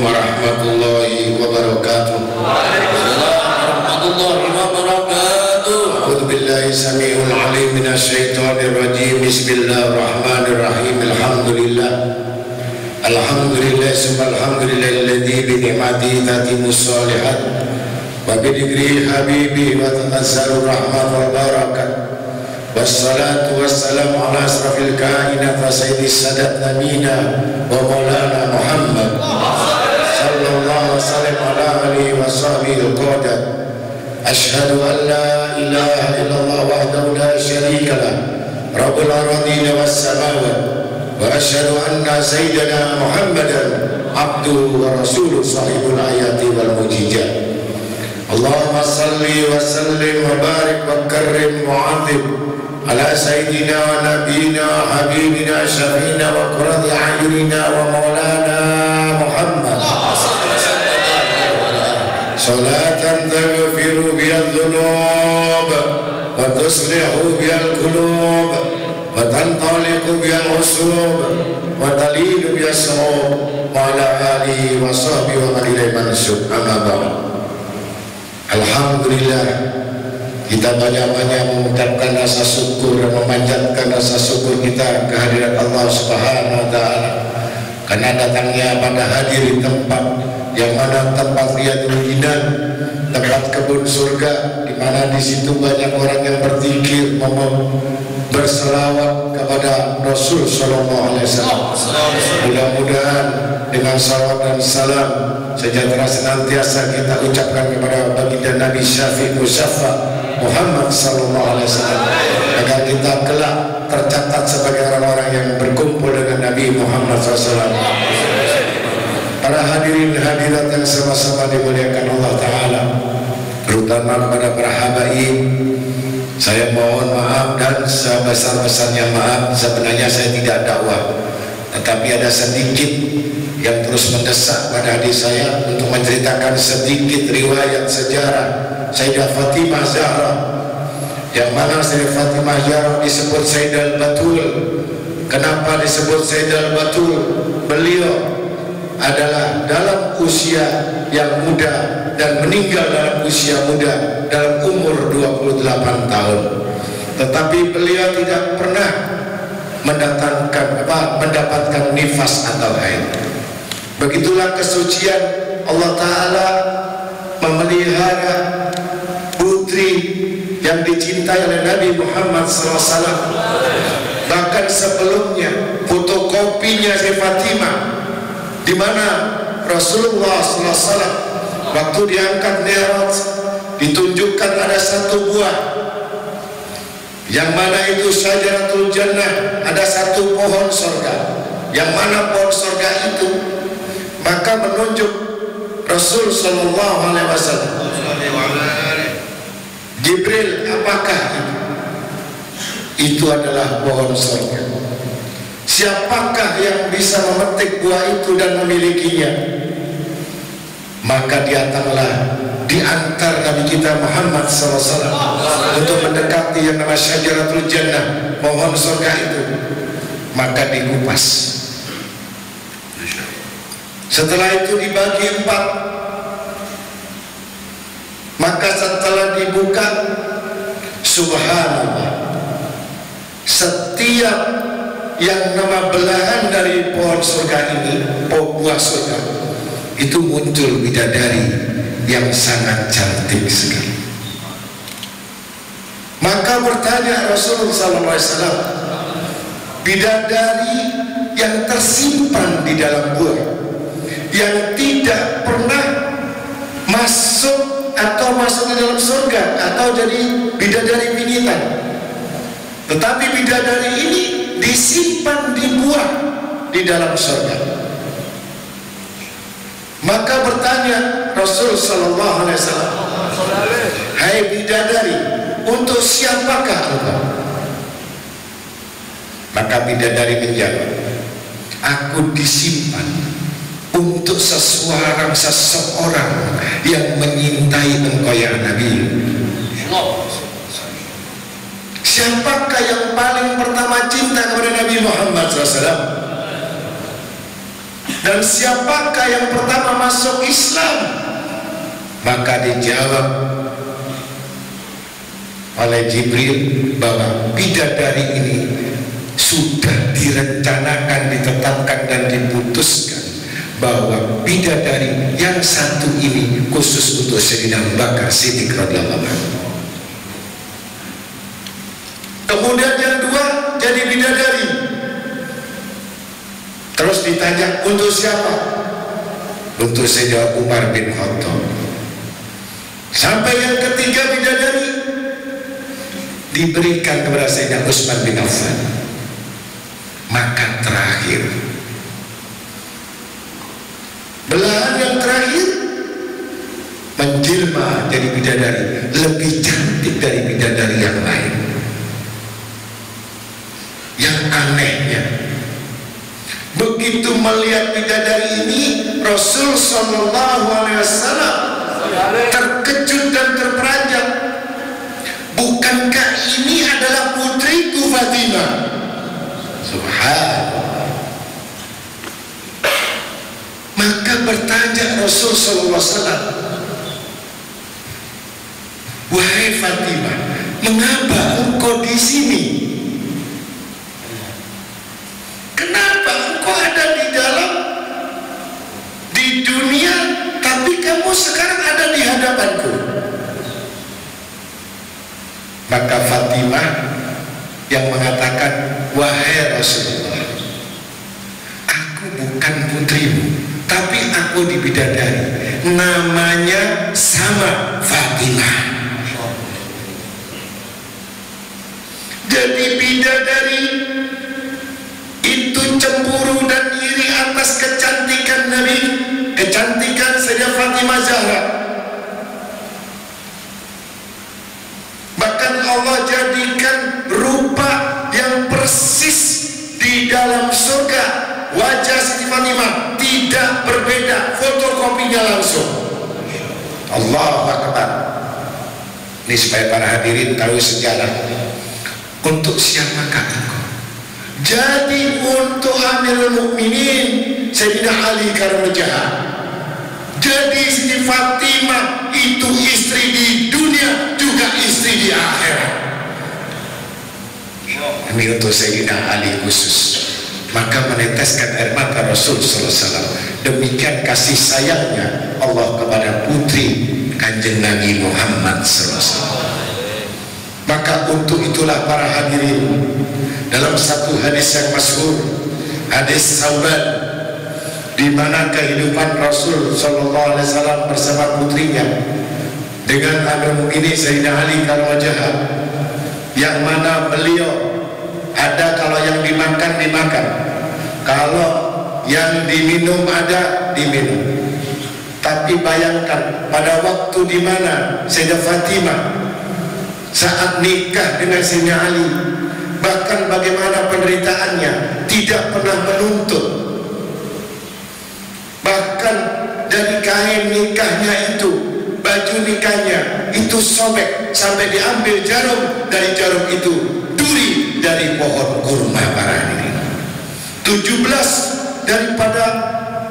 warahmatullahi wabarakatuh. Warahmatullahi wabarakatuh. A'udzu billahi samii'ul 'aliim minasyaitonir rajiim. Bismillahirrahmanirrahim. Alhamdulillah subhanalladzi bi ni'matihi tatimmus shalihat wa bi dzikri habibi wa tanazzalu rahmat wal barakat. Wassalatu wassalamu ala asrafil kainat wa sayyidis sadat nabiyina wa maulana Muhammad sallallahu wasallam ala alihi wa sahbihi al-qadat. Ashhadu an la ilaha illallah wahdahu la syarika lah rabbul aradina was samawati wa ashhadu anna sayyidana Muhammadan abduhu wa rasuluhu sahibul ayati wal mujizat. Allahumma salli wa sallim wa barik wa karrim wa 'azim ala sayyidina wa nabiyina habibina syafiina wa qurrati a'yunina wa maulana Muhammad salatan taghfiru bihal dhunub wa tuslihu bihal qulub wa tantaliqu bihal usub wa talinu bihas surub wa ala alihi wa sahbihi wa man ilaihi mansub. Amma ba'd. Alhamdulillah, kita banyak-banyak mengucapkan rasa syukur dan memanjatkan rasa syukur kita kehadirat Allah Subhanahu wa Ta'ala karena datangnya pada hadir di tempat yang mana tempat Riyadul Jinan, tempat kebun surga, di mana di situ banyak orang yang berzikir, berselawat kepada Rasul Sallallahu Alaihi Wasallam. Mudah-mudahan dengan salawat dan salam sejahtera senantiasa kita ucapkan kepada baginda Nabi Syafi'i Musyafa Muhammad Sallallahu Alaihi Wasallam agar kita kelak tercatat sebagai orang-orang yang berkumpul dengan Nabi Muhammad SAW. Para hadirin hadirat yang sama-sama dimuliakan Allah Ta'ala, terutama kepada para habaib, saya mohon maaf dan sebesar-besarnya maaf. Sebenarnya saya tidak dakwah, tetapi ada sedikit yang terus mendesak pada hati saya untuk menceritakan sedikit riwayat sejarah Sayyidah Fatimah Zahra, yang mana Sayyidah Fatimah Zahra disebut Sayyidah Al-Batul. Kenapa disebut Sayyidah Al-Batul? Beliau adalah dalam usia yang muda dan meninggal dalam usia muda dalam umur 28 tahun. Tetapi beliau tidak pernah mendapatkan nifas atau haid. Begitulah kesucian Allah Ta'ala memelihara putri yang dicintai oleh Nabi Muhammad SAW. Bahkan sebelumnya fotokopinya si Fatimah, di mana Rasulullah SAW waktu diangkat Mi'raj ditunjukkan ada satu buah yang mana itu Syajaratul Jannah, ada satu pohon surga, yang mana pohon surga itu maka menunjuk Rasul Sallallahu Alaihi Wasallam. Jibril, apakah itu? Itu adalah pohon surga. Siapakah yang bisa memetik buah itu dan memilikinya? Maka datanglah di antar Nabi kita Muhammad SAW untuk mendekati yang nama Syajaratul Jannah, pohon surga itu. Maka dikupas. Setelah itu dibagi 4. Maka setelah dibuka, subhanallah, setiap yang nama belahan dari pohon surga ini, buah surga itu muncul bidadari yang sangat cantik sekali. Maka bertanya Rasulullah SAW, bidadari yang tersimpan di dalam buah, yang tidak pernah masuk atau masuk ke dalam surga atau jadi bidadari pingitan, tetapi bidadari ini disimpan di buah di dalam surga. Maka bertanya Rasul Sallallahu Alaihi Wasallam, hai bidadari, untuk siapakah engkau? Maka bidadari menjawab, aku disimpan untuk seseorang yang menyintai engkau ya Nabi. Siapakah yang paling pertama cinta kepada Nabi Muhammad SAW? Dan siapakah yang pertama masuk Islam? Maka dijawab oleh Jibril bahwa bidadari ini sudah direncanakan, ditetapkan dan diputuskan bahwa bidadari yang satu ini khusus untuk Sayyidina Abu Bakar Siddiq radhiyallahu anhu. Kemudian yang dua jadi bidadari. Terus ditanya untuk siapa? Untuk Sayyidina Umar bin Khattab. Sampai yang ketiga bidadari diberikan kepada Sayyidina Utsman bin Affan. Maka terakhir, belahan yang terakhir menjelma jadi bidadari, lebih cantik dari bidadari yang lain. Yang anehnya, begitu melihat bidadari ini, Rasul Sallallahu Alaihi Wasallam terkejut dan terperanjat. Bukankah ini adalah putriku Fatimah? Subhanallah. Maka bertanya Rasul Sallallahu Alaihi Wasallam, wahai Fatimah, mengapa engkau di sini? Kenapa engkau ada di dalam di dunia, tapi kamu sekarang ada di hadapanku? Maka Fatimah yang mengatakan, wahai Rasulullah, aku bukan putrimu, tapi aku dibidadari, namanya sama Fatimah. Jadi bidadari itu cemburu dan iri atas kecantikan Nabi, kecantikan Sayyidah Fatimah Zahra. Bahkan Allah jadikan rupa yang persis di dalam surga. Wajah Siti Fatimah tidak berbeda, fotokopinya langsung. Allahu Akbar. Ini supaya para hadirin tahu sejarah. Untuk siapakah engkau? Jadi untuk Amirul Mukminin Sayyidina Ali Karamullah Jahar. Jadi Siti Fatimah itu istri di dunia juga istri di akhirat. Ini untuk Sayyidina Ali khusus. Maka meneteskan air mata Rasul Sallallahu Alaihi Wasallam. Demikian kasih sayangnya Allah kepada putri Kanjeng Nabi Muhammad Sallallahu Alaihi Wasallam. Maka untuk itulah para hadirin, dalam satu hadis yang masyhur, hadis Sauban, di mana kehidupan Rasul Sallallahu Alaihi Wasallam bersama putrinya dengan Amirul Mukminin Sayyidina Ali Karamullah Jahar, yang mana beliau ada kalau yang dimakan dimakan, kalau yang diminum ada diminum. Tapi bayangkan pada waktu di mana Sayyidah Fatimah saat nikah dengan Sayyidina Ali, bahkan bagaimana penderitaannya, tidak pernah menuntut. Bahkan dari kain nikahnya itu, baju nikahnya itu sobek sampai diambil jarum, dari jarum itu duri dari pohon kurma. Para hadirin, 17 daripada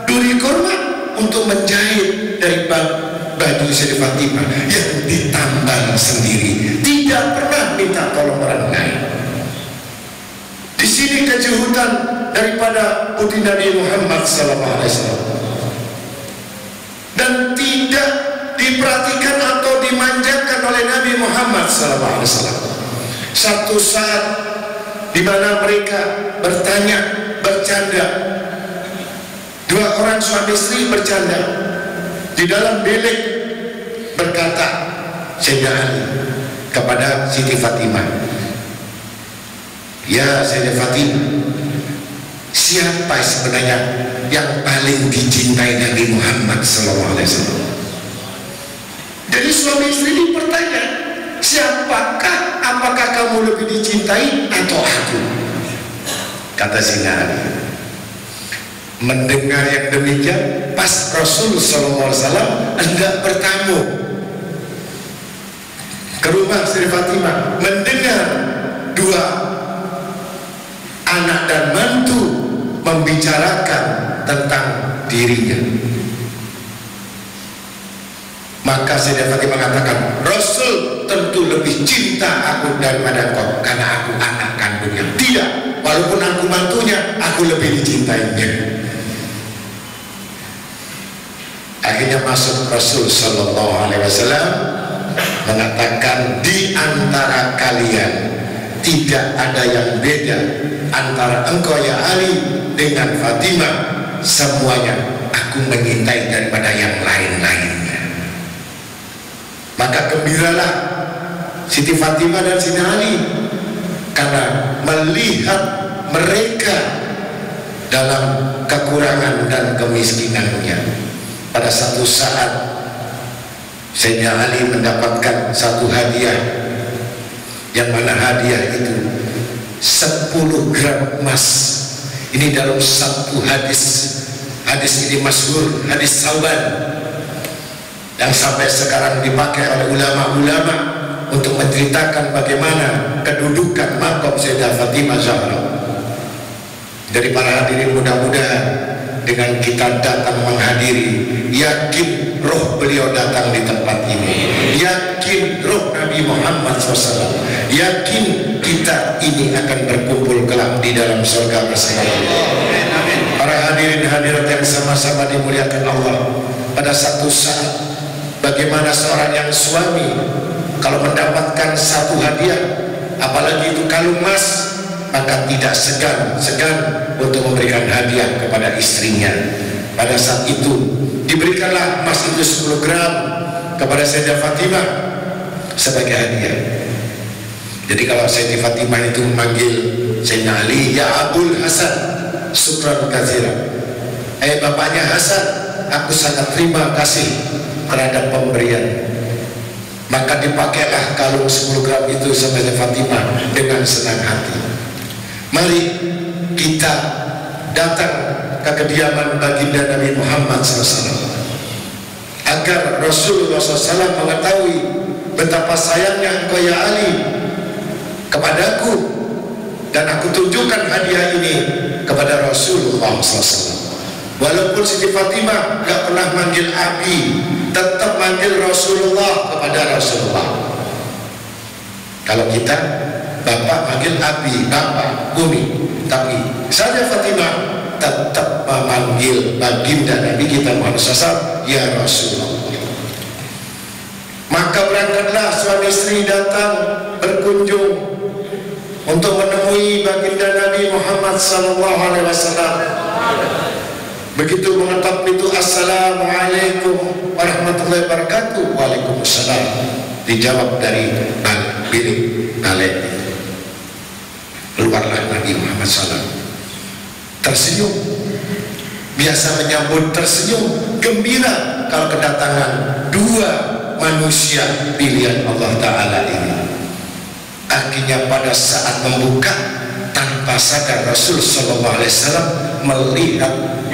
duri kurma untuk menjahit dari baju Sayyidah Fatimah yang ditambang sendiri, tidak pernah minta tolong orang lain. Di sini kejuhutan daripada putri Nabi Muhammad Sallallahu Alaihi Wasallam, dan tidak diperhatikan atau dimanjakan oleh Nabi Muhammad Sallallahu Alaihi Wasallam. Satu saat di mana mereka bertanya, bercanda, dua orang suami istri bercanda di dalam bilik, berkata Sayyidina Ali kepada Siti Fatimah, ya Sayyidah Fatimah, siapa sebenarnya yang paling dicintai Nabi Muhammad Sallallahu Alaihi Wasallam? Jadi suami istri ini bertanya, siapakah, apakah kamu lebih dicintai atau aku? Kata Sayyidina Ali. Mendengar yang demikian, pas Rasul Sallallahu Alaihi Wasallam hendak bertamu ke rumah Siti Fatimah, mendengar dua anak dan mantu membicarakan tentang dirinya. Maka Sayyidah Fatimah mengatakan, Rasul tentu lebih cinta aku daripada engkau karena aku anak kandungnya. Tidak, walaupun aku mantunya, aku lebih dicintainya. Akhirnya masuk Rasul Sallallahu Alaihi Wasallam mengatakan, di antara kalian tidak ada yang beda antara engkau ya Ali dengan Fatimah, semuanya aku menyintai daripada yang lain-lainnya. Maka gembiralah Siti Fatimah dan Siti Ali karena melihat mereka dalam kekurangan dan kemiskinannya. Pada satu saat Sayyidina Ali mendapatkan satu hadiah, yang mana hadiah itu 10 gram emas. Ini dalam satu hadis. Hadis ini masyhur, hadis Sauban, yang sampai sekarang dipakai oleh ulama-ulama untuk menceritakan bagaimana kedudukan makom Sayyidah Fatimah Zahra. Dari para hadirin, mudah-mudahan dengan kita datang menghadiri, yakin roh beliau datang di tempat ini, yakin roh Nabi Muhammad SAW, yakin kita ini akan berkumpul kelak di dalam surga bersama Allah. Para hadirin hadirat yang sama-sama dimuliakan Allah, pada satu saat bagaimana seorang yang suami kalau mendapatkan satu hadiah, apalagi itu kalung emas, maka tidak segan untuk memberikan hadiah kepada istrinya. Pada saat itu diberikanlah emas itu 10 gram kepada Sayyidah Fatimah sebagai hadiah. Jadi kalau Sayyidah Fatimah itu memanggil Sayyidina Ali, ya Abul Hasan, syukran katsiran, bapaknya Hasan, aku sangat terima kasih terhadap pemberian. Maka dipakailah kalung 10 gram itu sama Sayyidah Fatimah dengan senang hati. Mari kita datang ke kediaman baginda Nabi Muhammad SAW agar Rasulullah SAW mengetahui betapa sayangnya engkau ya Ali kepadaku, dan aku tunjukkan hadiah ini kepada Rasulullah SAW. Walaupun Siti Fatimah gak pernah manggil Abi, tetap manggil Rasulullah kepada Rasulullah. Kalau kita bapak manggil Abi, bapak, Umi, tapi saya Fatimah tetap memanggil baginda Nabi kita Muhammad SAW, ya Rasulullah. Maka berangkatlah suami istri datang berkunjung untuk menemui baginda Nabi Muhammad SAW. Begitu mengetok pintu, Assalamualaikum warahmatullahi wabarakatuh. Waalaikumsalam. Dijawab dari bilik balik. Keluarlah Nabi Muhammad SAW, tersenyum, biasa menyambut tersenyum, gembira kalau kedatangan dua manusia pilihan Allah Ta'ala ini. Akhirnya pada saat membuka, tanpa sadar Rasul SAW melihat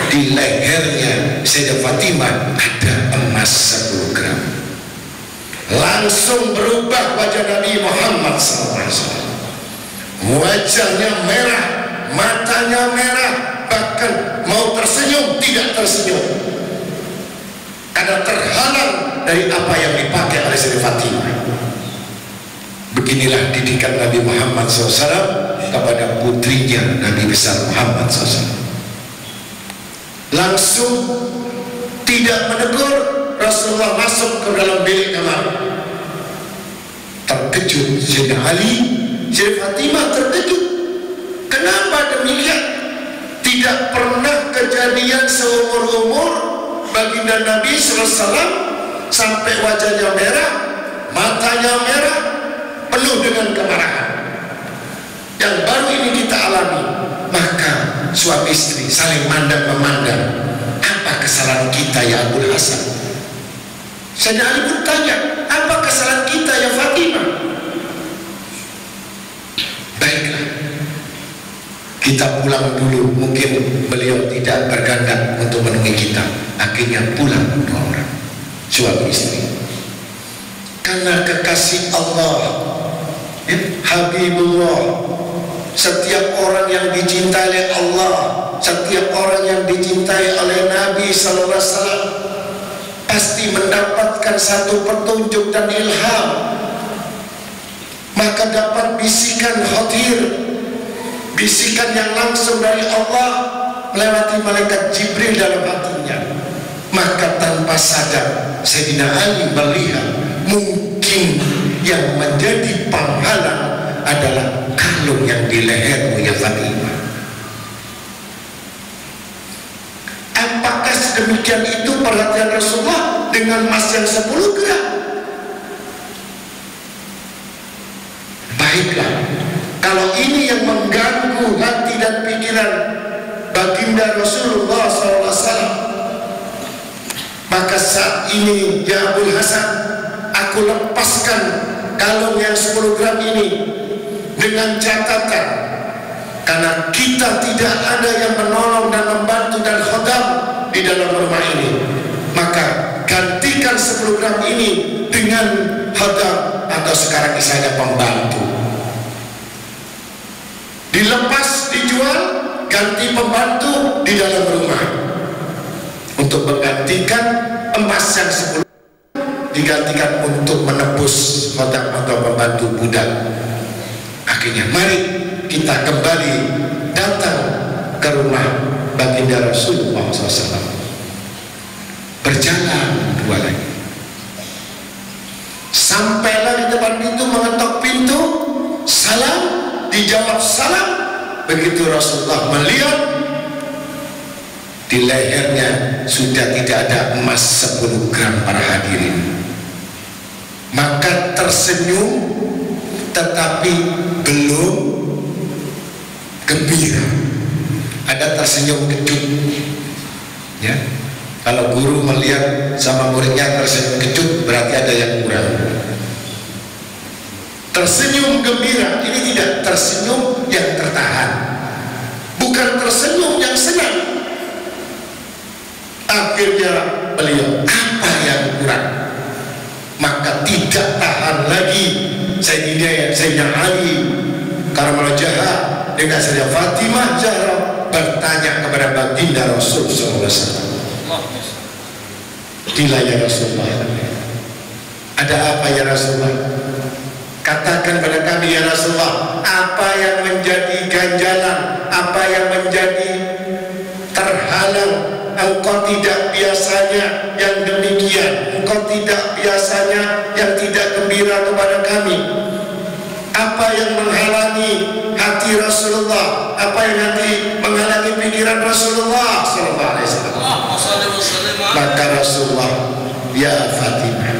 di lehernya Sayyidah Fatimah ada emas 10 gram. Langsung berubah wajah Nabi Muhammad SAW. Wajahnya merah, matanya merah, bahkan mau tersenyum tidak tersenyum karena terhalang dari apa yang dipakai oleh Sayyidah Fatimah. Beginilah didikan Nabi Muhammad SAW kepada putrinya Nabi besar Muhammad SAW. Langsung tidak menegur, Rasulullah masuk ke dalam bilik kamar. Terkejut Sayyidina Ali, Sayyidah Fatimah terkejut. Kenapa demikian? Tidak pernah kejadian seumur-umur baginda Nabi SAW sampai wajahnya merah, matanya merah, penuh dengan kemarahan. Yang baru ini kita alami. Maka suami istri saling memandang. Apa kesalahan kita ya Abul Hasan? Sayyidina Ali pun tanya, apa kesalahan kita ya Fatimah? Baiklah, kita pulang dulu. Mungkin beliau tidak berkehendak untuk menemui kita. Akhirnya pulang dua orang, suami istri, karena kekasih Allah, Habibullah setiap orang yang dicintai oleh Allah, setiap orang yang dicintai oleh Nabi sallallahu alaihi wasallam pasti mendapatkan satu petunjuk dan ilham. Maka dapat bisikan khatir, bisikan yang langsung dari Allah melewati malaikat Jibril dalam hatinya. Maka tanpa sadar Sayyidina Ali melihat mungkin yang menjadi penghalang adalah kalung yang di lehermu ya Fatimah. Apakah sedemikian itu perhatian Rasulullah dengan emas yang 10 gram? Baiklah, kalau ini yang mengganggu hati dan pikiran baginda Rasulullah SAW, maka saat ini ya Abul Hasan, aku lepaskan kalung yang 10 gram ini dengan catatan, karena kita tidak ada yang menolong dan membantu dan khodam di dalam rumah ini, maka gantikan 10 gram ini dengan khodam atau sekarang misalnya pembantu. Dilepas, dijual, ganti pembantu di dalam rumah. Untuk menggantikan emas yang 10 digantikan untuk menebus khodam atau pembantu budak. Akhirnya mari kita kembali datang ke rumah baginda Rasulullah SAW. Berjalan dua lagi, sampailah di depan pintu, mengetok pintu, salam, dijawab salam. Begitu Rasulullah melihat di lehernya sudah tidak ada emas 10 gram para hadirin, maka tersenyum tetapi belum gembira. Ada tersenyum kecut, ya. Kalau guru melihat sama muridnya tersenyum kecut, berarti ada yang kurang. Tersenyum gembira, ini tidak tersenyum yang tertahan, bukan tersenyum yang senang. Akhirnya beliau, apa yang kurang? Maka tidak tahan lagi Sayyidina Ali Karamallahu Wajhaha dengan Sayyidah Fatimah Zahra bertanya kepada baginda Rasul SAW. Gila ya Rasulullah, ada apa ya Rasulullah? Katakan pada kami ya Rasulullah, apa yang menjadi ganjalan, apa yang menjadi terhalang? Engkau tidak biasanya yang demikian, engkau tidak biasanya yang tidak gembira kepada kami. Apa yang menghalangi hati Rasulullah, apa yang nanti menghalangi pikiran Rasulullah sallallahu alaihi wasallam? Maka Rasulullah, ya Fatimah,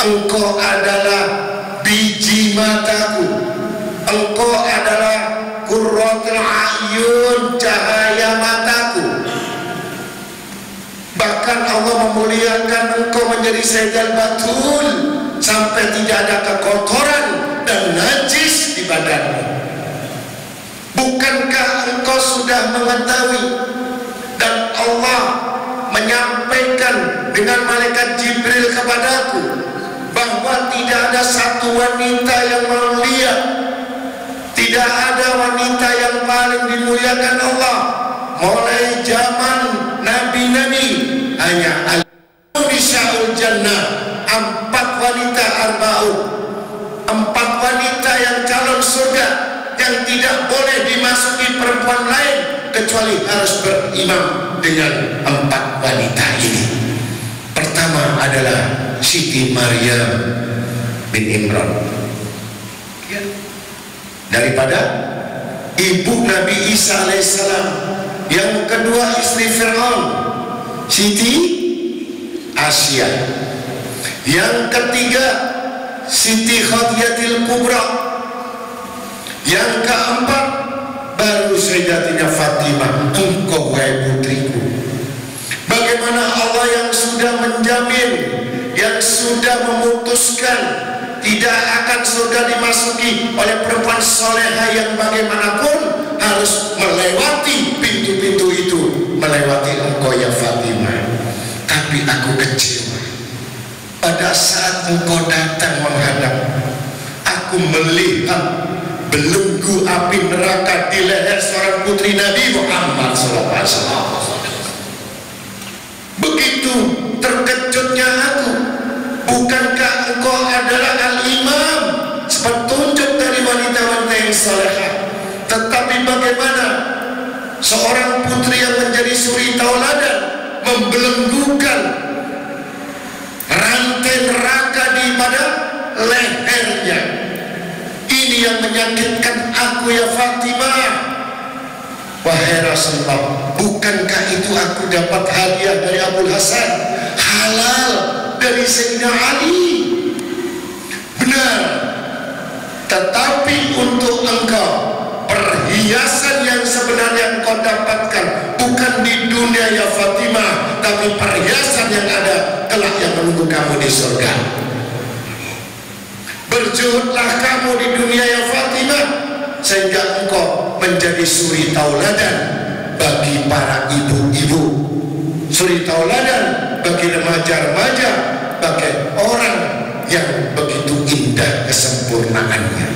engkau adalah biji mataku, engkau adalah qurratul ayun, cahaya mataku. Bahkan Allah memuliakan engkau menjadi Sayyidal Batul sampai tidak ada kekotoran dan najis di badanmu. Bukankah engkau sudah mengetahui dan Allah menyampaikan dengan malaikat Jibril kepadaku bahwa tidak ada satu wanita yang mulia, tidak ada wanita yang paling dimuliakan Allah mulai zaman nabi-nabi, hanya al-nisaul jannah, 4 wanita arba'un, 4 wanita yang calon surga yang tidak boleh dimasuki perempuan lain kecuali harus berimam dengan 4 wanita ini. Pertama adalah Siti Maryam bin Imran, ya, daripada ibu Nabi Isa alaihissalam. Yang kedua istri Fir'aun, Siti Asia. Yang ketiga Siti Khadijatul Kubra. Yang keempat baru Sayyidatina Fatimah, engkau wahai putriku. Bagaimana Allah yang sudah menjamin, yang sudah memutuskan tidak akan surga dimasuki oleh perempuan soleha yang bagaimanapun harus melewati pintu-pintu itu, melewati engkau ya Fatimah. Tapi aku kecewa pada saat engkau datang menghadap, aku melihat belenggu api neraka di leher seorang putri Nabi Muhammad SAW. Begitu terkejutnya aku. Bukankah engkau adalah al-imam, petunjuk dari wanita-wanita yang salehah? Tetapi bagaimana seorang putri yang menjadi suri tauladan membelenggukan rantai neraka di pada lehernya? Ini yang menyakitkan aku ya Fatimah. Wahai Rasulullah, bukankah itu aku dapat hadiah dari Abul Hasan, halal dari Sayyidina Ali? Benar. Tetapi untuk engkau, perhiasan yang sebenarnya engkau dapatkan bukan di dunia ya Fatimah, tapi perhiasan yang ada kelak yang menunggu kamu di surga. Berjuhudlah kamu di dunia ya Fatimah, sehingga engkau menjadi suri tauladan bagi para ibu-ibu, suri tauladan bagi remaja-remaja, bagi orang yang begitu indah kesempurnaannya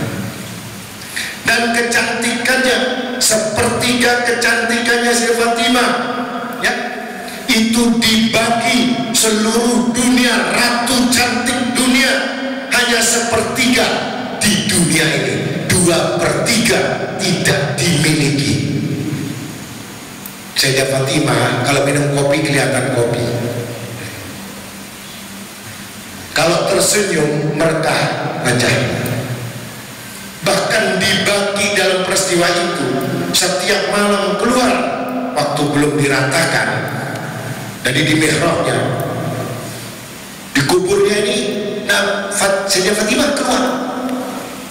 dan kecantikannya, sepertiga kecantikannya Sri Fatimah ya, itu dibagi seluruh dunia, ratu cantik dunia hanya sepertiga di dunia ini, 2/3 tidak dimiliki. Sayyidah Fatimah kalau minum kopi kelihatan kopi, kalau tersenyum merkah wajahnya. Bahkan dibagi dalam peristiwa itu, setiap malam keluar waktu belum diratakan, jadi di mihrabnya, di kuburnya ini, nah Sayyidah Fatimah keluar.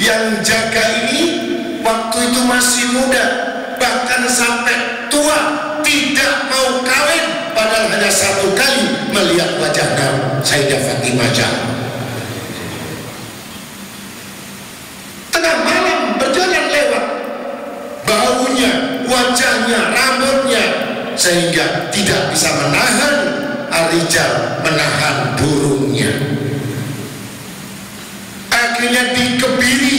Yang jaga ini waktu itu masih muda, bahkan sampai tua tidak mau kawin, padahal hanya 1 kali melihat wajah Sayyidah Fatimah jauh. Tengah malam berjalan lewat, baunya, wajahnya, rambutnya, sehingga tidak bisa menahan Ar-Rijal, menahan burungnya. Akhirnya dikebiri,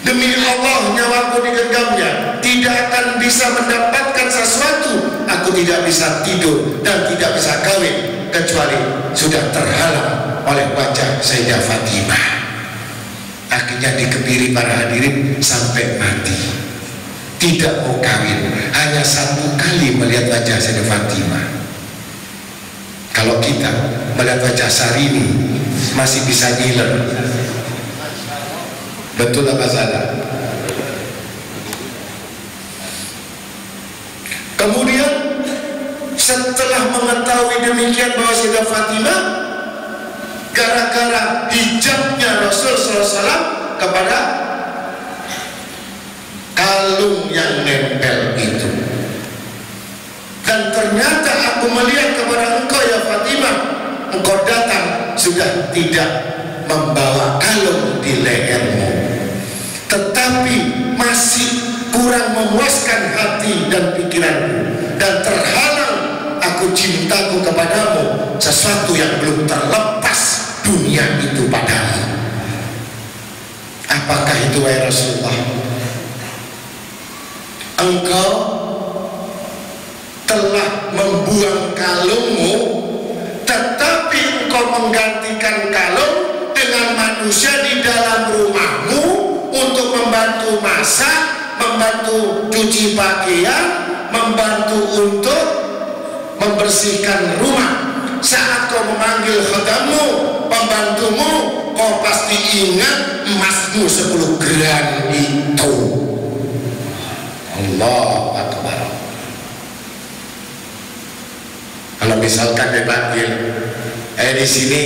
demi Allah nyawaku digenggamnya, tidak akan bisa mendapatkan sesuatu, aku tidak bisa tidur dan tidak bisa kawin kecuali sudah terhalang oleh wajah Sayyidah Fatimah. Akhirnya dikebiri para hadirin sampai mati, tidak mau kawin, hanya 1 kali melihat wajah Sayyidah Fatimah. Kalau kita melihat wajah Syahrini masih bisa ngiler. Betul apa salah? Kemudian setelah mengetahui demikian bahwa Sayyidah Fatimah gara-gara hijabnya Rasul SAW kepada kalung yang nempel itu, dan ternyata aku melihat kepada engkau ya Fatimah, engkau datang sudah tidak membawa kalung di lehermu, tetapi masih kurang memuaskan hati dan pikiranmu, dan terhalang aku cintaku kepadamu, sesuatu yang belum terlepas dunia itu padamu. Apakah itu wahai Rasulullah? Engkau telah membuang kalungmu, tetapi engkau menggantikan kalung dengan manusia di dalam rumahmu untuk membantu masak, membantu cuci pakaian, membantu untuk membersihkan rumah. Saat kau memanggil khadammu, pembantumu, kau pasti ingat emasmu 10 gram itu. Allahu Akbar. Kalau misalkan dipanggil, di sini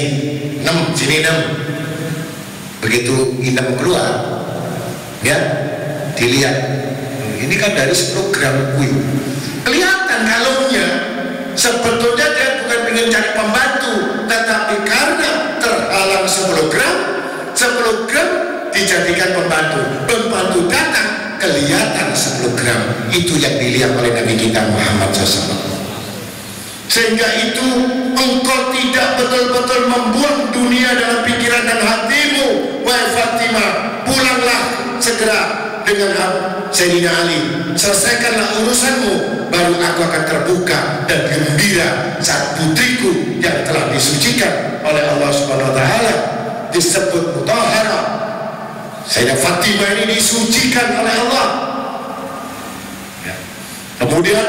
6, sini 6, begitu 6 keluar, ya dilihat, ini kan dari 10 gram kuih, kelihatan kalungnya. Sebetulnya dia bukan ingin cari pembantu, tetapi karena terhalang 10 gram dijadikan pembantu datang, kelihatan 10 gram, itu yang dilihat oleh Nabi kita Muhammad SAW. Sehingga itu engkau tidak betul-betul membuang dunia dalam pikiran dan hatimu. Wahai Fatimah, pulanglah segera dengan Sayyidina Ali, selesaikanlah urusanmu, baru aku akan terbuka dan gembira saat putriku yang telah disucikan oleh Allah Subhanahu wa taala disebut mutahharah. Sayyidah Fatimah ini disucikan oleh Allah. Kemudian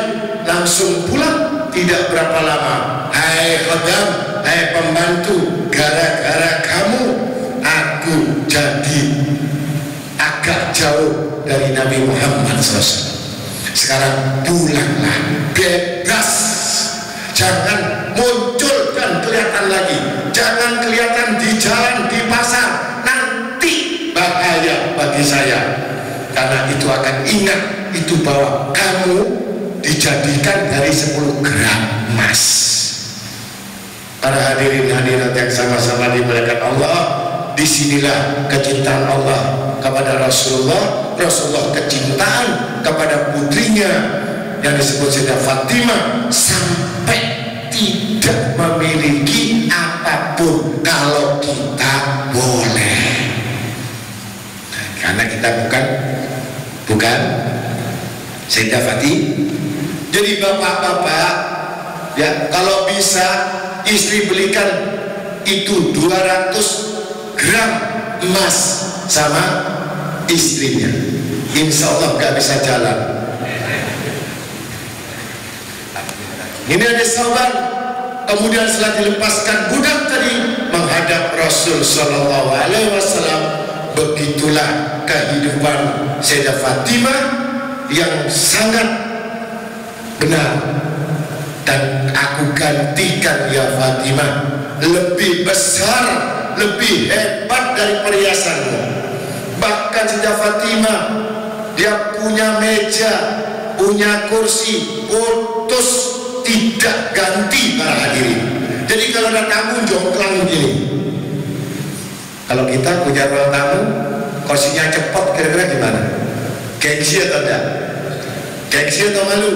langsung pulang, tidak berapa lama, hai khadam, hai pembantu, gara-gara kamu aku jadi agak jauh dari Nabi Muhammad SAW. Sekarang pulanglah, bebas, jangan muncul dan kelihatan lagi, jangan kelihatan di jalan, di pasar, nanti bahaya bagi saya, karena itu akan ingat itu bahwa kamu dijadikan dari 10 gram emas. Para hadirin hadirat yang sama-sama dimuliakan Allah, disinilah kecintaan Allah kepada Rasulullah, Rasulullah kecintaan kepada putrinya yang disebut Sayyidah Fatimah, sampai tidak memiliki apapun kalau kita boleh, karena kita bukan Sayyidah Fatimah. Jadi bapak-bapak ya, kalau bisa istri belikan itu 200 gram emas sama istrinya, insya Allah gak bisa jalan. Ini ada sahabat, kemudian setelah dilepaskan budak tadi menghadap Rasul Sallallahu Alaihi Wasallam. Begitulah kehidupan Sayyidah Fatimah yang sangat benar, dan aku gantikan ya Fatimah, lebih besar, lebih hebat dari perhiasanmu. Bahkan Sayyidah Fatimah dia punya meja, punya kursi, putus, tidak ganti para hadirin. Jadi kalau ada tamu jomplang begini. Kalau kita punya ruang tamu, kursinya cepat, kira-kira gimana? Gengsi atau enggak? Gengsi atau malu?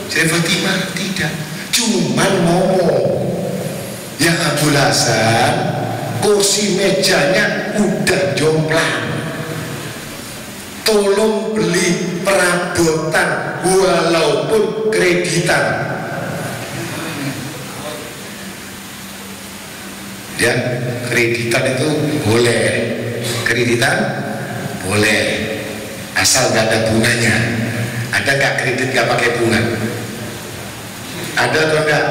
Sayyidah Fatimah tidak, cuman ngomong, ya Abul Hasan, kursi mejanya udah jomplang, tolong beli perabotan walaupun kreditan. Ya, kreditan itu boleh, kreditan boleh, asal gak ada bunganya. Ada gak kredit gak pakai bunga? Ada atau enggak?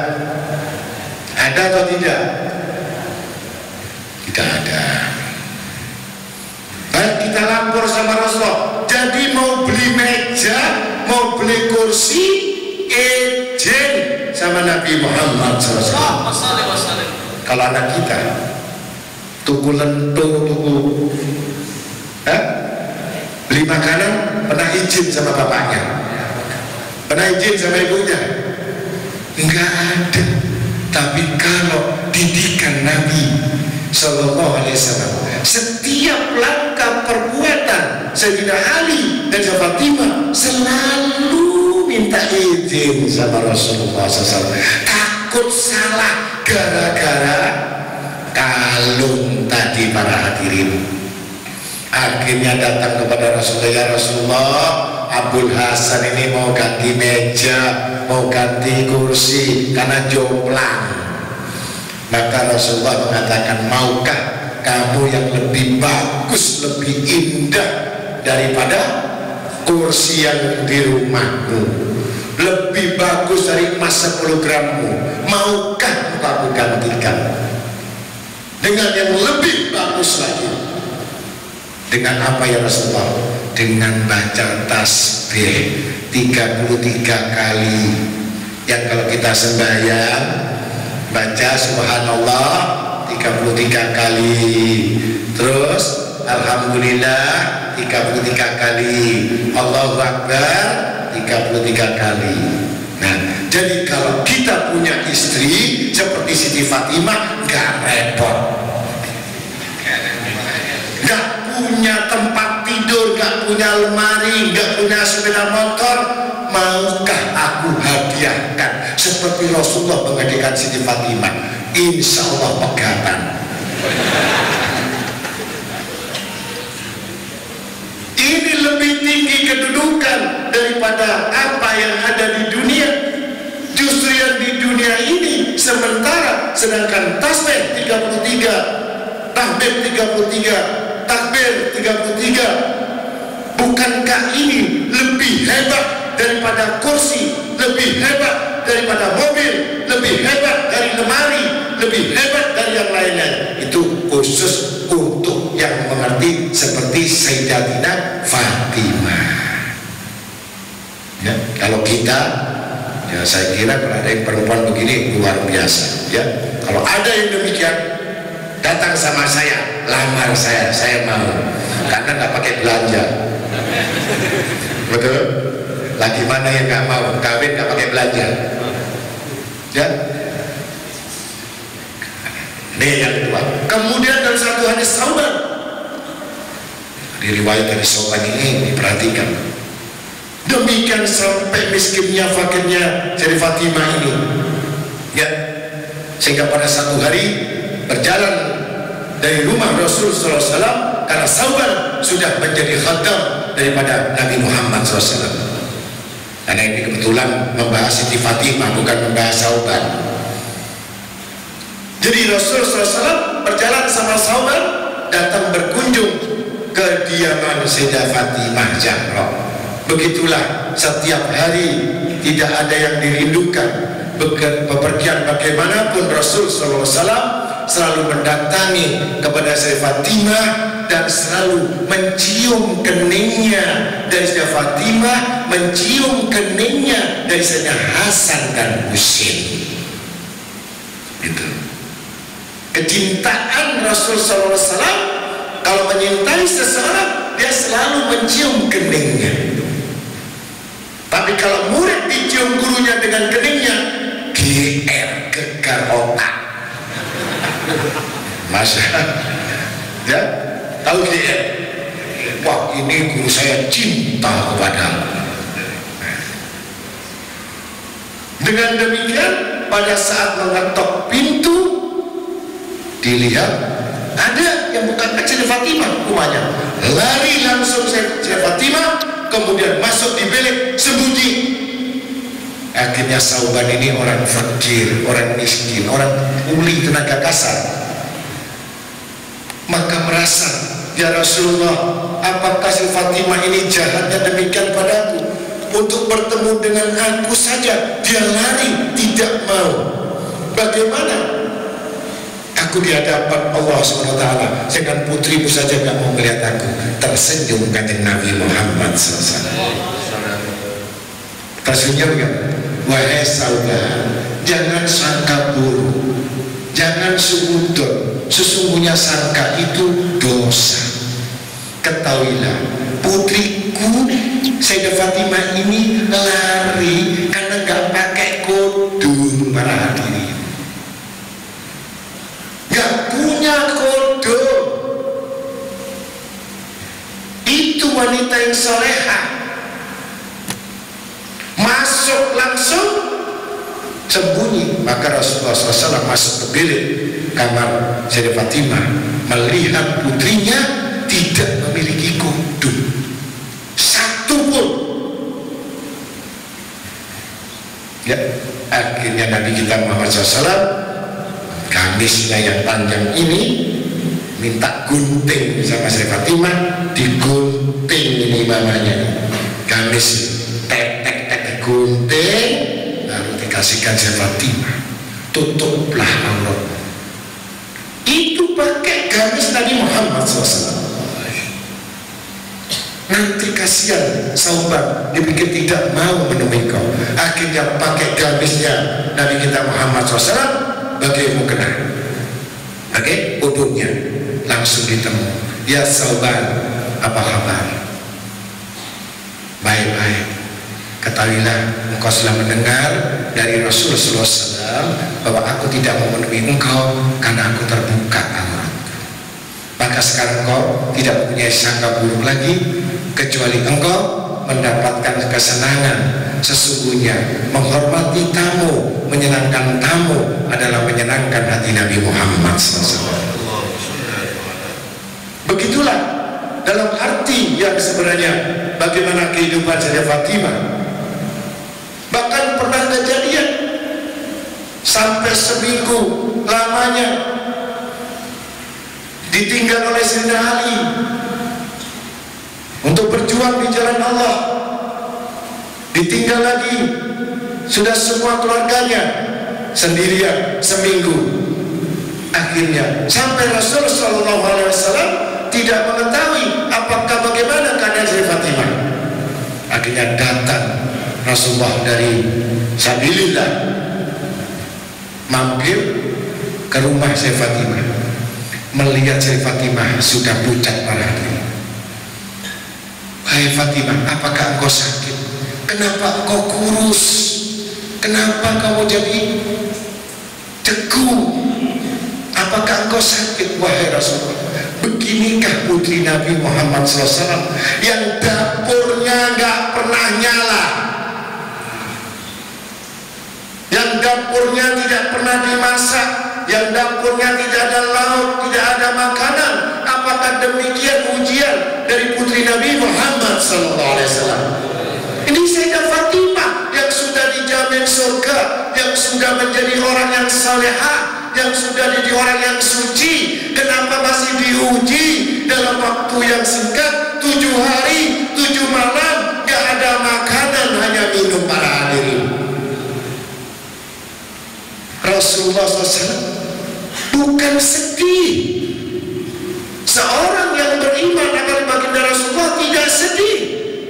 Ada atau tidak? Tidak ada. Baik, kita lapor sama Rasulullah. Jadi mau beli meja, mau beli kursi, izin sama Nabi Muhammad SAW. Kalau anak kita tuku lentung, beli makanan, pernah izin sama bapaknya? Pernah izin sama ibunya? Enggak ada. Tapi kalau didikan Nabi Sallallahu Alaihi Wasallam, setiap langkah perbuatan Sayyidina Ali dan Fatimah selalu minta izin sama Rasulullah SAW. Takut salah gara-gara kalung tadi para hadirin. Akhirnya datang kepada Rasulullah, ya Rasulullah, Abul Hasan ini mau ganti meja, mau ganti kursi karena jomplang. Maka Rasulullah mengatakan, maukah kamu yang lebih bagus, lebih indah daripada kursi yang di rumahmu, lebih bagus dari emas 10 grammu, maukah aku gantikan dengan yang lebih bagus lagi? Dengan apa ya Rasulullah? Dengan baca tasbih 33 kali. Yang kalau kita sembahyang baca subhanallah 33 kali, terus alhamdulillah 33 kali, Allahu Akbar 33 kali. Nah, jadi kalau kita punya istri seperti Siti Fatimah, nggak repot, nggak punya tempat tidur, nggak punya lemari, nggak punya sepeda motor, maukah aku hadiahkan seperti Rasulullah menghadiahkan Siti Fatimah? Insya Allah pegatan. menjauhkan daripada apa yang ada di dunia. Justru yang di dunia ini sementara, sedangkan tasbih 33, tahmid 33, takbir 33. Bukankah ini lebih hebat daripada kursi, lebih hebat daripada mobil, lebih hebat dari lemari, lebih hebat dari yang lainnya? Itu khusus untuk yang mengerti seperti Sayyidatina Fatimah. Ya, kalau kita, ya saya kira kalau ada yang perempuan begini luar biasa. Ya, kalau ada yang demikian datang sama saya, lamar saya mau, karena nggak pakai belanja. Betul? Lagi mana yang nggak mau kawin nggak pakai belanja? Ya. Ini yang kedua. Kemudian dalam satu hadis Sauban, di riwayat dari Sauban ini diperhatikan, demikian sampai miskinnya fakirnya Sri Fatimah ini, ya, sehingga pada satu hari berjalan dari rumah Rasul SAW, karena Sauban sudah menjadi khatam daripada Nabi Muhammad SAW. Karena ini kebetulan membahas Siti Fatimah, bukan membahas Sauban. Jadi Rasul SAW berjalan sama Sauban, datang berkunjung ke diaman Sayyidah Fatimah Zahra. Begitulah setiap hari, tidak ada yang dirindukan. Bepergian bagaimanapun Rasul SAW selalu mendatangi kepada Sayyidah Fatimah dan selalu mencium keningnya dari Sayyidah Fatimah, mencium keningnya dari Sayyidina Hasan dan Husain. Itu kecintaan Rasul SAW. Kalau menyintai seseorang, dia selalu mencium keningnya. Tapi kalau murid dicium gurunya dengan keningnya, GR, gegar otak. Masa, ya, tahu GR? Wah, ini guru saya cinta kepadamu. Dengan demikian, pada saat mengetok pintu, dilihat ada yang bukan Sayyidah Fatimah rumahnya. Lari langsung Sayyidah Fatimah, kemudian masuk di bilik, sembunyi. Akhirnya Sauban ini orang fakir, orang miskin, orang uli tenaga kasar. Maka merasa, ya Rasulullah, apakah si Fatimah ini jahatnya demikian padaku? Untuk bertemu dengan aku saja dia lari, tidak mau. Bagaimana aku di hadapan Allah SWT, dengan putrimu saja gak mau melihat aku? Tersenyum kanjeng Nabi Muhammad SAW. Tersenyum kan? Wahai Sauban, jangan sangka buruk, jangan suudon. Sesungguhnya sangka itu dosa. Ketahuilah, putriku Sayyidah Fatimah ini lari karena gak pakai kodum. Para hadirin, gak punya kodum. Itu wanita yang solehah. Masuk langsung sembunyi. Maka Rasulullah SAW masuk ke bilik kamar Sayyidah Fatimah, melihat putrinya tidak memiliki kodum satu pun. Ya, akhirnya Nabi kita Muhammad SAW, gamisnya yang panjang ini minta gunting sama Sayyidah Fatimah, digunting ini mamanya, gamis gunting, lalu dikasihkan Sayyidah Fatimah, tutuplah aurat. Itu pakai gamis Nabi Muhammad SAW. Nanti kasihan Sauban, dipikir tidak mau menemui kau. Akhirnya pakai gamisnya Nabi kita Muhammad SAW, bagai mukena, bagai udungnya, langsung ditemu. Ya Sauban, apa kabar? Baik-baik. Ketahuilah, engkau telah mendengar dari Rasulullah SAW bahwa aku tidak mau menemui engkau karena aku terbuka auratku. Maka sekarang engkau tidak mempunyai sangka buruk lagi, kecuali engkau mendapatkan kesenangan. Sesungguhnya menghormati tamu, menyenangkan tamu adalah menyenangkan hati Nabi Muhammad SAW. Begitulah dalam arti yang sebenarnya bagaimana kehidupan Sayyidah Fatimah. Bahkan pernah kejadian sampai seminggu lamanya ditinggal oleh Sayyidina Ali untuk berjuang di jalan Allah. Ditinggal lagi, sudah semua keluarganya sendirian seminggu. Akhirnya sampai Rasulullah SAW tidak mengetahui apakah bagaimana keadaan Sayyidah Fatimah. Akhirnya datang Rasulullah dari sabilillah, mampir ke rumah Sayyidah Fatimah, melihat Sayyidah Fatimah sudah pucat parah. Hai Fatimah, apakah engkau sakit? Kenapa engkau kurus? Kenapa kamu jadi teguh? Apakah engkau sakit? Wahai Rasulullah, beginikah putri Nabi Muhammad SAW yang dapurnya nggak pernah nyala, yang dapurnya tidak pernah dimasak, yang dapurnya tidak ada lauk, tidak ada makanan. Apakah demikian ujian dari putri Nabi Muhammad SAW? Ini Sayyidah Fatimah yang sudah dijamin surga, yang sudah menjadi orang yang salehah, yang sudah jadi orang yang suci. Kenapa masih diuji dalam waktu yang singkat, 7 hari 7 malam, gak ada makanan, hanya minum para hadirin. Rasulullah SAW bukan sedih. Seorang yang beriman akan baginda Rasulullah tidak sedih,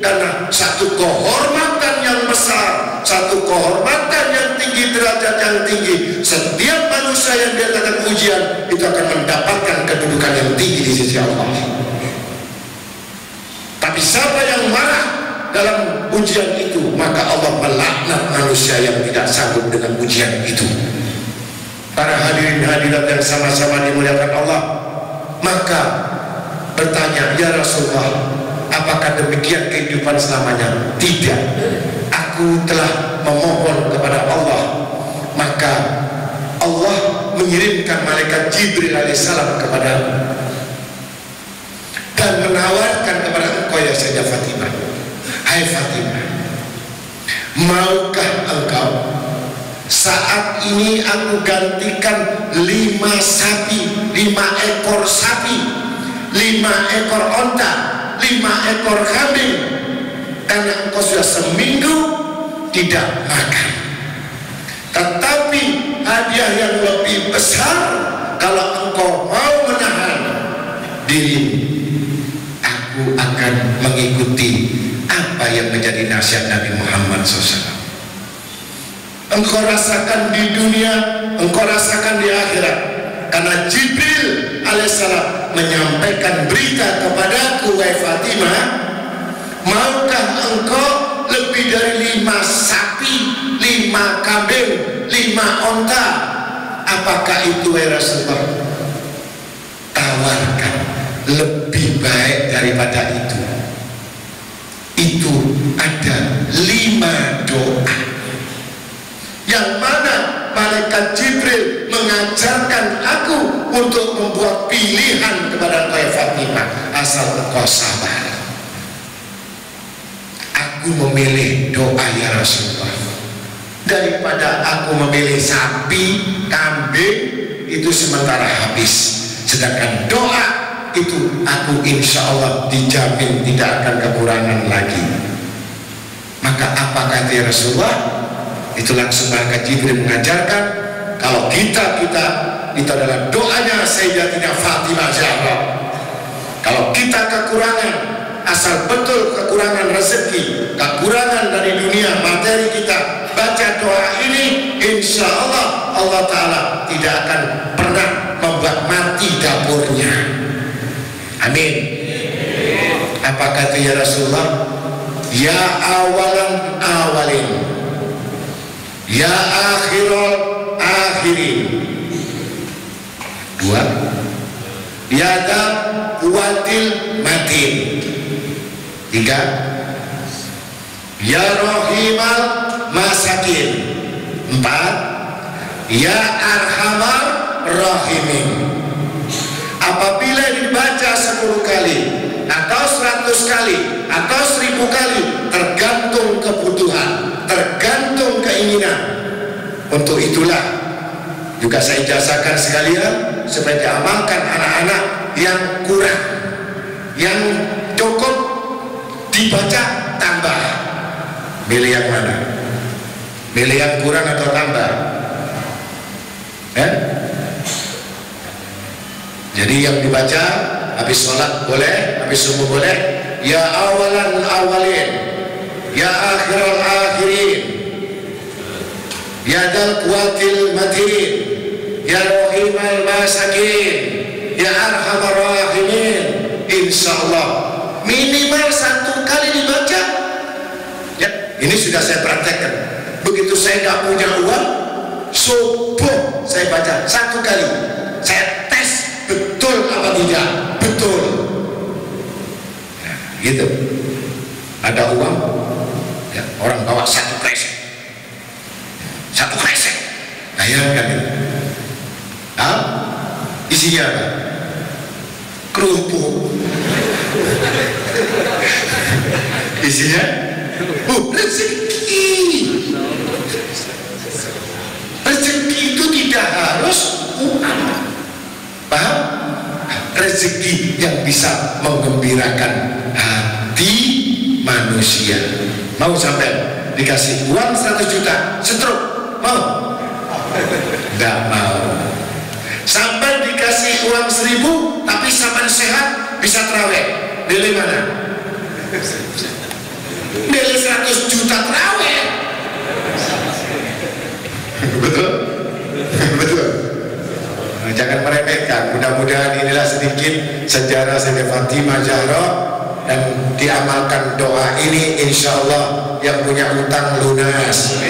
karena satu kehormatan yang besar, satu kehormatan yang tinggi, derajat yang tinggi. Setiap manusia yang diadakan ujian itu akan mendapatkan kedudukan yang tinggi di sisi Allah. Tapi siapa yang marah dalam ujian itu, maka Allah melaknat manusia yang tidak sanggup dengan ujian itu. Para hadirin hadirat yang sama-sama dimuliakan Allah, maka bertanya, ya Rasulullah, apakah demikian kehidupan selamanya? Tidak. Aku telah memohon kepada Allah, maka Allah mengirimkan malaikat Jibril alaihissalam kepada dan menawarkan kepada engkau ya Sayyidah Fatimah. Hai Fatimah, maukah engkau saat ini aku gantikan 5 sapi, 5 ekor sapi, 5 ekor onta, 5 ekor kambing, karena engkau sudah seminggu tidak makan. Tetapi hadiah yang lebih besar kalau engkau mau menahan diri, aku akan mengikuti apa yang menjadi nasihat Nabi Muhammad SAW. Engkau rasakan di dunia, engkau rasakan di akhirat, karena Jibril alaihissalam menyampaikan berita kepadaku, wahai Fatimah, maukah engkau lebih dari 5 sapi, 5 kambing, 5 onta? Apakah itu wahai Rasulullah? Tawarkan lebih baik daripada itu. Itu ada 5 doa yang mana malaikat Jibril mengajarkan aku untuk membuat pilihan kepada engkau Fatimah, asal engkau sabar. Aku memilih doa ya Rasulullah, daripada aku memilih sapi, kambing, itu sementara habis. Sedangkan doa itu aku insya Allah dijamin tidak akan kekurangan lagi. Maka apa kata ya Rasulullah? Itu langsung malaikat Jibril mengajarkan kalau kita itu adalah doanya Sayyidatina Fatimah Zahra. Kalau kita kekurangan, asal betul kekurangan rezeki, kekurangan dari dunia materi kita, baca doa ini, insya Allah Allah Ta'ala tidak akan pernah membuat mati dapurnya. Amin. Apa kata ya Rasulullah? Ya awalan awalin, ya akhirul akhirin. 2. Ya kuatil matin. 3. Ya rohimal masakin. 4. Ya arhamar rahimin. Apabila dibaca 10 kali, atau 100 kali atau 1000 kali, tergantung kebutuhan, tergantung keinginan. Untuk itulah juga saya ijazahkan sekalian supaya diamalkan anak-anak yang kurang, yang cukup dibaca tambah. Milih yang mana? Milih yang kurang atau tambah? Jadi yang dibaca habis sholat boleh, habis subuh boleh. Ya awalan awalin, ya akhiral akhirin, ya dal kuatil matin, ya rohimal masakin, ya arhamar rahimin. Insyaallah minimal 1 kali dibaca. Ya, ini sudah saya praktekkan. Begitu saya nggak punya uang, subuh saya baca 1 kali. Saya tes betul apa tidak, betul. Nah, gitu. Ada uang, ya, orang bawa 1 kresek, 1 kresek, bayangkan ini. Isinya apa? Kerupuk. Isinya rezeki. Rezeki itu tidak harus uang, paham? Rezeki yang bisa menggembirakan hati manusia. Mau sampai dikasih uang 100 juta setruk, mau? Tidak mau. Sampai dikasih uang 1000 tapi sampai sehat bisa terawih, milih mana? Milih 100 juta terawih. Betul? Betul. Nah, jangan meremehkan. Mudah-mudahan inilah sedikit sejarah Sayyidah Fatimah Zahra, dan diamalkan doa ini, insya Allah yang punya utang lunas,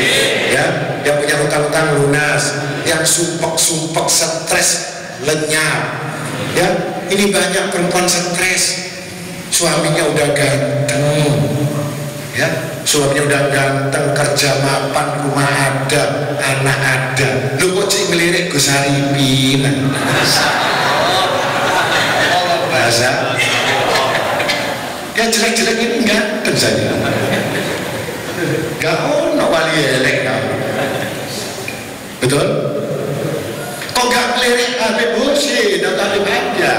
ya, yang punya utang lunas, yang sumpek stres lenyap, ya. Ini banyak perempuan stres, suaminya udah ganteng, ya, suaminya udah ganteng, kerja mapan, rumah ada, anak ada, lu kok cik melirik Gus Haripin bahasa ya, jelek-jelek ini ganteng saja, gak ono wali elek kamu. Betul? Kok gak melirik Habib Bursi dan Habib aja?